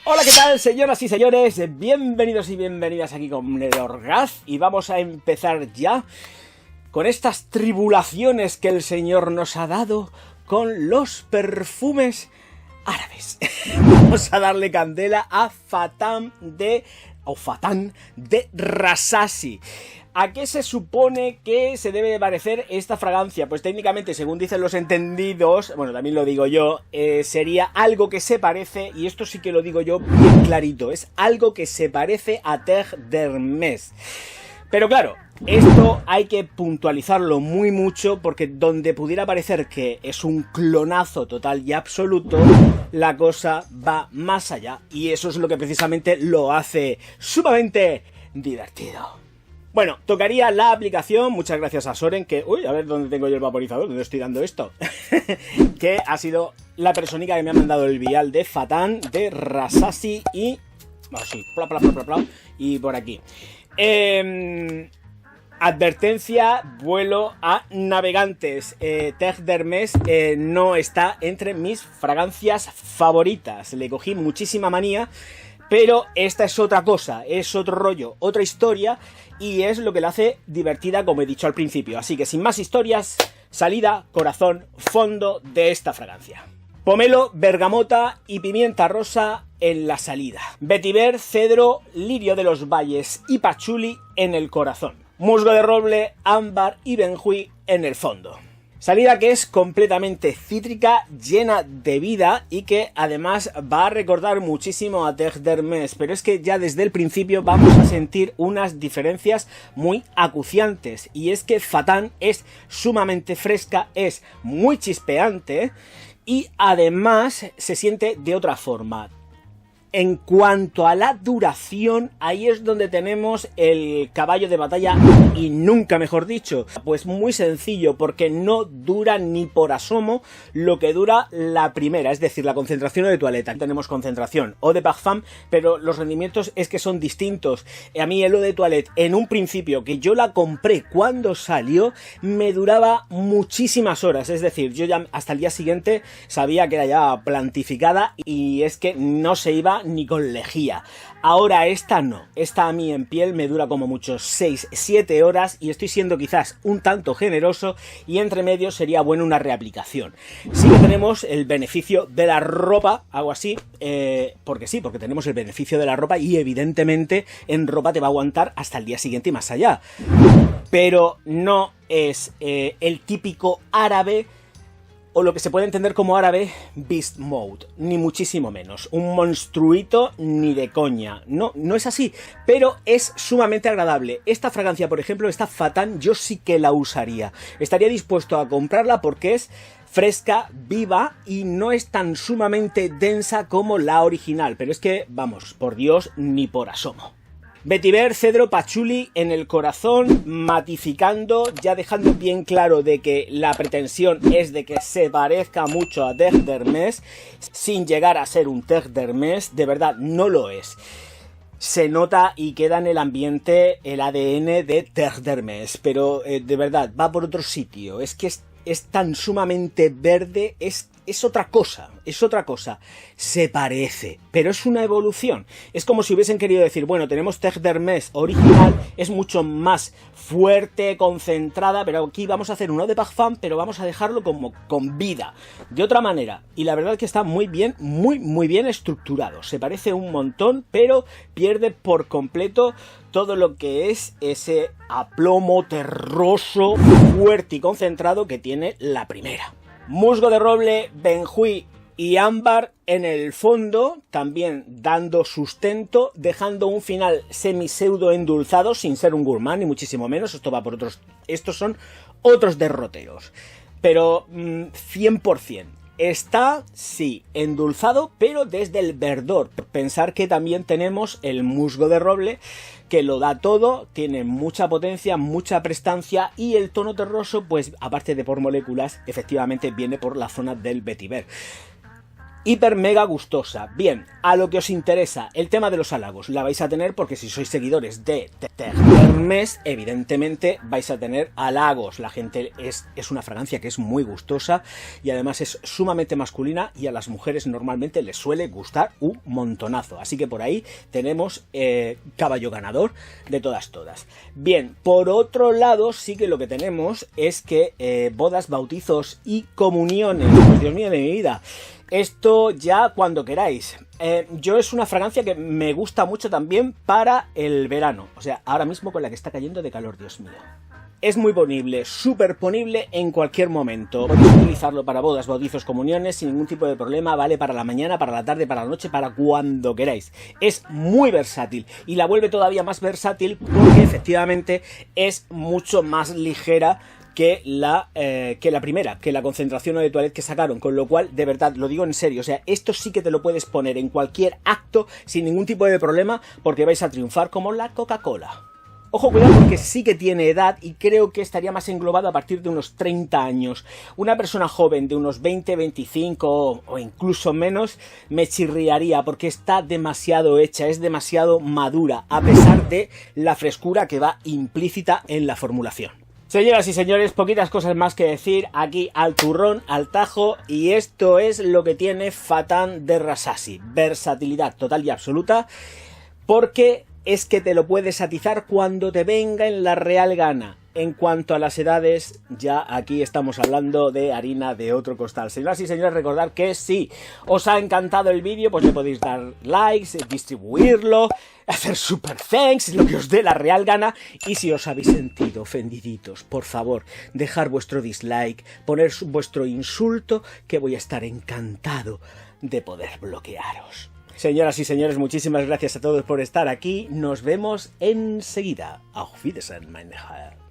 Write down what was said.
Hola, ¿qué tal, señoras y señores? Bienvenidos y bienvenidas aquí con el Orgaz. Y vamos a empezar ya con estas tribulaciones que el Señor nos ha dado con los perfumes árabes. Vamos a darle candela a Fatan de Rasasi. ¿A qué se supone que se debe parecer esta fragancia? Pues técnicamente, según dicen los entendidos, bueno, también lo digo yo, sería algo que se parece, y esto sí que lo digo yo bien clarito, es algo que se parece a Terre d'Hermès. Pero claro, esto hay que puntualizarlo muy mucho, porque donde pudiera parecer que es un clonazo total y absoluto, la cosa va más allá, y eso es lo que precisamente lo hace sumamente divertido. Bueno, tocaría la aplicación, muchas gracias a Soren, que... Uy, a ver dónde tengo yo el vaporizador, dónde estoy dando esto. Que ha sido la persónica que me ha mandado el vial de Fatan, de Rasasi y... Así, y por aquí. Advertencia, vuelo a navegantes. Terre d'Hermès no está entre mis fragancias favoritas. Le cogí muchísima manía, pero esta es otra cosa, es otro rollo, otra historia, y es lo que la hace divertida, como he dicho al principio. Así que sin más historias, salida, corazón, fondo de esta fragancia. Pomelo, bergamota y pimienta rosa en la salida. Vetiver, cedro, lirio de los valles y pachuli en el corazón. Musgo de roble, ámbar y benjuí en el fondo. Salida que es completamente cítrica, llena de vida y que además va a recordar muchísimo a Terre d'Hermès, pero es que ya desde el principio vamos a sentir unas diferencias muy acuciantes, y es que Fatan es sumamente fresca, es muy chispeante y además se siente de otra forma. En cuanto a la duración, ahí es donde tenemos el caballo de batalla, y nunca mejor dicho. Pues muy sencillo, porque no dura ni por asomo lo que dura la primera, es decir, la concentración de toaleta. Tenemos concentración eau de parfum, pero los rendimientos es que son distintos. A mí el eau de toilette, en un principio, que yo la compré cuando salió, me duraba muchísimas horas, es decir, yo ya hasta el día siguiente sabía que era ya plantificada, y es que no se iba ni con lejía. Ahora esta no, esta a mí en piel me dura como mucho 6-7 horas, y estoy siendo quizás un tanto generoso, y entre medio sería bueno una reaplicación. Sí que tenemos el beneficio de la ropa, algo así, porque tenemos el beneficio de la ropa, y evidentemente en ropa te va a aguantar hasta el día siguiente y más allá. Pero no es el típico árabe, o lo que se puede entender como árabe beast mode, ni muchísimo menos. Un monstruito ni de coña. No, no es así, pero es sumamente agradable. Esta fragancia, por ejemplo, esta Fatan, yo sí que la usaría. Estaría dispuesto a comprarla porque es fresca, viva, y no es tan sumamente densa como la original. Pero es que, vamos, por Dios, ni por asomo. Vetiver, cedro, pachuli en el corazón, matificando, ya dejando bien claro de que la pretensión es de que se parezca mucho a Terre d'Hermès, sin llegar a ser un Terre d'Hermès, de verdad no lo es. Se nota y queda en el ambiente el ADN de Terre d'Hermès, pero de verdad va por otro sitio. Es que es tan sumamente verde, es otra cosa, se parece, pero es una evolución. Es como si hubiesen querido decir, bueno, tenemos Terre d'Hermès original, es mucho más fuerte, concentrada, pero aquí vamos a hacer un eau de parfum, pero vamos a dejarlo como con vida, de otra manera. Y la verdad es que está muy bien, muy bien estructurado, se parece un montón, pero pierde por completo todo lo que es ese aplomo terroso, fuerte y concentrado que tiene la primera. Musgo de roble, benjuí y ámbar en el fondo, también dando sustento, dejando un final semi-pseudo endulzado, sin ser un gourmand, ni muchísimo menos. Esto va por otros... Estos son otros derroteros. Pero 100%. Está, sí, endulzado, pero desde el verdor. Pensar que también tenemos el musgo de roble, que lo da todo, tiene mucha potencia, mucha prestancia, y el tono terroso, pues aparte de por moléculas, efectivamente viene por la zona del vetiver. hiper mega gustosa. Bien, a lo que os interesa, el tema de los halagos, la vais a tener porque si sois seguidores de Terre d'Hermès, evidentemente vais a tener halagos. La gente es una fragancia que es muy gustosa y además es sumamente masculina y a las mujeres normalmente les suele gustar un montonazo. Así que por ahí tenemos caballo ganador de todas. Bien, por otro lado sí que lo que tenemos es que bodas, bautizos y comuniones. Pues Dios mío de mi vida. Esto ya cuando queráis. Yo es una fragancia que me gusta mucho también para el verano. O sea, ahora mismo con la que está cayendo de calor, Dios mío. Es muy ponible, súper ponible en cualquier momento. Podéis utilizarlo para bodas, bautizos, comuniones sin ningún tipo de problema. Vale para la mañana, para la tarde, para la noche, para cuando queráis. Es muy versátil y la vuelve todavía más versátil porque efectivamente es mucho más ligera que la primera, que la concentración de toilette que sacaron, con lo cual, de verdad, lo digo en serio, o sea, esto sí que te lo puedes poner en cualquier acto sin ningún tipo de problema porque vais a triunfar como la Coca-Cola. Ojo, cuidado, porque sí que tiene edad y creo que estaría más englobado a partir de unos 30 años. Una persona joven de unos 20, 25 o incluso menos me chirriaría porque está demasiado hecha, es demasiado madura, a pesar de la frescura que va implícita en la formulación. Señoras y señores, poquitas cosas más que decir aquí al turrón, al tajo, y esto es lo que tiene Fatin de Rasasi. Versatilidad total y absoluta, porque es que te lo puedes atizar cuando te venga en la real gana. En cuanto a las edades, ya aquí estamos hablando de harina de otro costal. Señoras y señores, recordad que si os ha encantado el vídeo, pues le podéis dar likes, distribuirlo, hacer super thanks, lo que os dé la real gana. Y si os habéis sentido ofendiditos, por favor, dejar vuestro dislike, poner vuestro insulto, que voy a estar encantado de poder bloquearos. Señoras y señores, muchísimas gracias a todos por estar aquí. Nos vemos enseguida. Auf Wiedersehen, meine Herren.